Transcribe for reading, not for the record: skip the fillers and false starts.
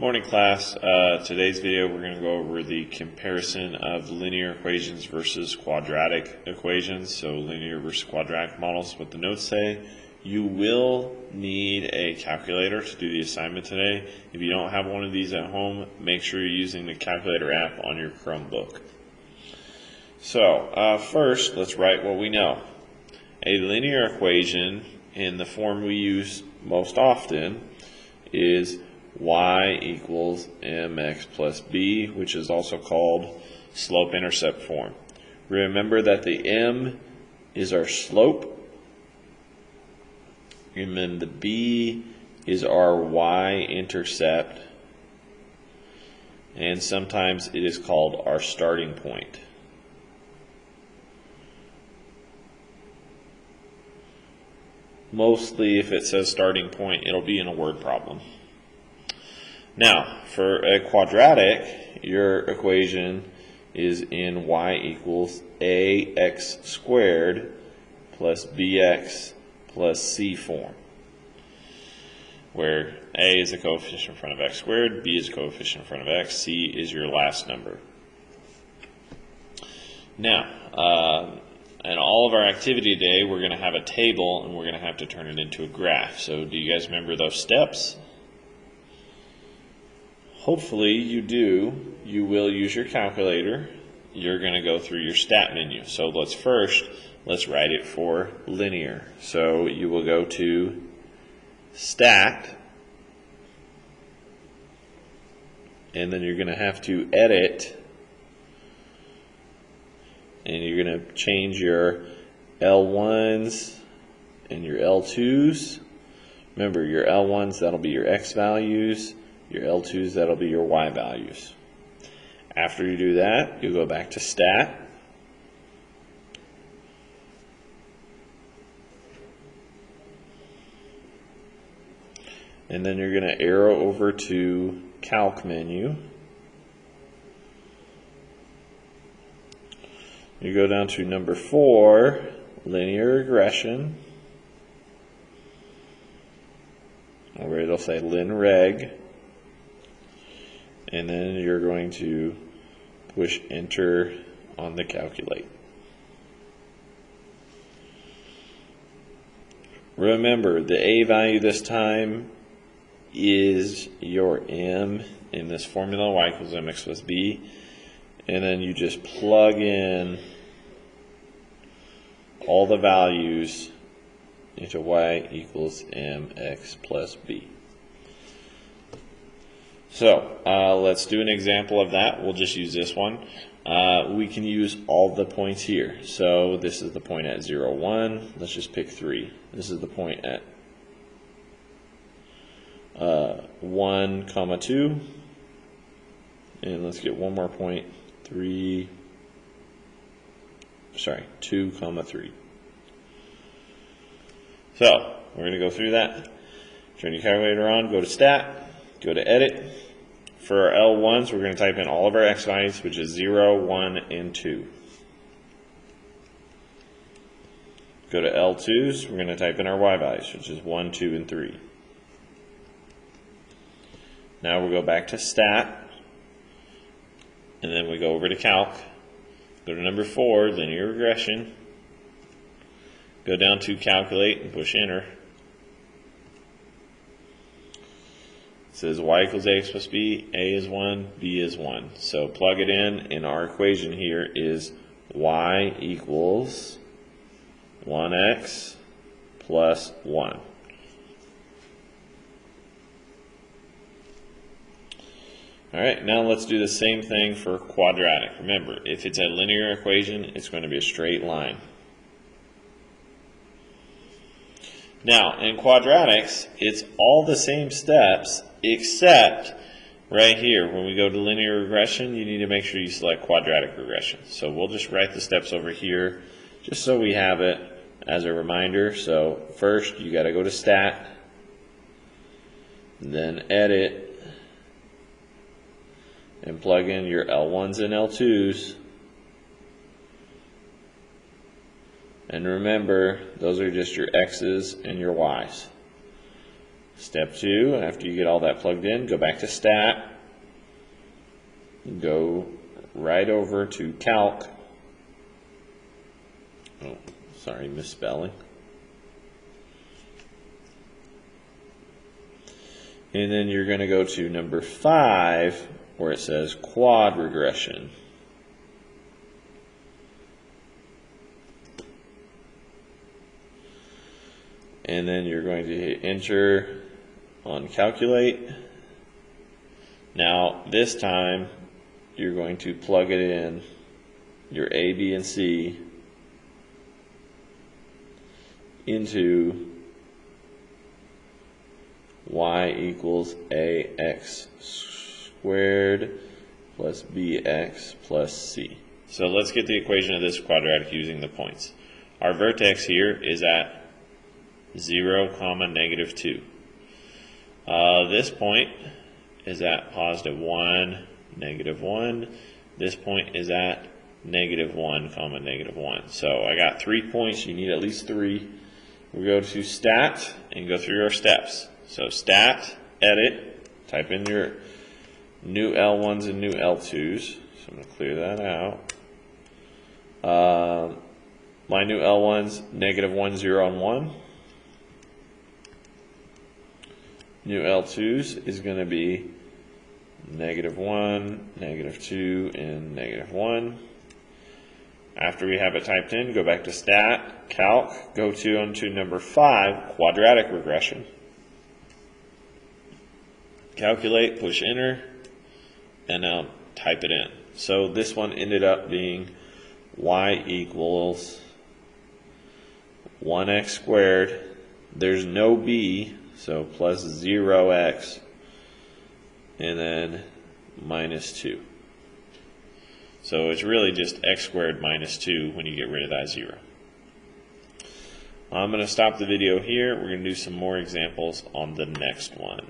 Morning class. Today's video we're going to go over the comparison of linear equations versus quadratic equations. So linear versus quadratic models, what the notes say. You will need a calculator to do the assignment today. If you don't have one of these at home, make sure you're using the calculator app on your Chromebook. So first, let's write what we know. A linear equation in the form we use most often is y equals mx plus b, which is also called slope-intercept form. Remember that the m is our slope, and then the b is our y-intercept, and sometimes it is called our starting point. Mostly, if it says starting point, it'll be in a word problem. Now, for a quadratic, your equation is in y equals ax squared plus bx plus c form, where a is a coefficient in front of x squared, b is a coefficient in front of x, c is your last number. Now, in all of our activity today, we're going to have a table and we're going to have to turn it into a graph. So do you guys remember those steps? Hopefully you do. You will use your calculator. You're going to go through your stat menu. So let's write it for linear. So you will go to stat, and then you're going to have to edit, and you're going to change your L1s and your L2s. Remember, your L1s, that'll be your x values. Your L2s, that'll be your y values. After you do that, you'll go back to stat. And then you're going to arrow over to calc menu. You go down to number 4, linear regression. Or it'll say linreg. And then you're going to push enter on the calculate. Remember, the a value this time is your m in this formula, y equals mx plus b. And then you just plug in all the values into y equals mx plus b. So let's do an example of that. We'll just use this one. We can use all the points here. So this is the point at 0, 1. Let's just pick 3. This is the point at 1, 2. And let's get one more point, 2, 3. So we're going to go through that. Turn your calculator on, go to stat, go to edit. For our L1s, we're going to type in all of our x values, which is 0, 1, and 2. Go to L2s, we're going to type in our y values, which is 1, 2, and 3. Now we'll go back to stat, and then we go over to calc. Go to number 4, linear regression. Go down to calculate and push enter. It says y equals ax plus b, a is 1, b is 1. So plug it in, and our equation here is y equals 1x plus 1. Alright, now let's do the same thing for quadratic. Remember, if it's a linear equation, it's going to be a straight line. Now, in quadratics, it's all the same steps, except right here, when we go to linear regression, you need to make sure you select quadratic regression. So we'll just write the steps over here, just so we have it as a reminder. So first, you got to go to stat, then edit, and plug in your L1s and L2s. And remember, those are just your x's and your y's. Step 2, after you get all that plugged in, go back to Stat, go right over to Calc. Oh, sorry, misspelling. And then you're going to go to number 5, where it says Quad Regression. And then you're going to hit Enter on Calculate. Now, this time, you're going to plug it in, your A, B, and C, into y equals ax squared plus bx plus c. So let's get the equation of this quadratic using the points. Our vertex here is at 0, negative 2. This point is at positive 1, negative 1. This point is at negative 1, negative 1. So I got 3 points. You need at least 3. We go to Stat and go through our steps. So Stat, Edit, type in your new L1s and new L2s. So I'm going to clear that out. My new L1s, negative 1, 0, and 1. New L2s is going to be negative 1, negative 2, and negative 1. After we have it typed in, go back to Stat, Calc, go onto number 5, Quadratic Regression. Calculate, push Enter, and now type it in. So this one ended up being y equals 1x squared. There's no b, so plus 0x, and then minus 2. So it's really just x squared minus 2 when you get rid of that 0. I'm going to stop the video here. We're going to do some more examples on the next one.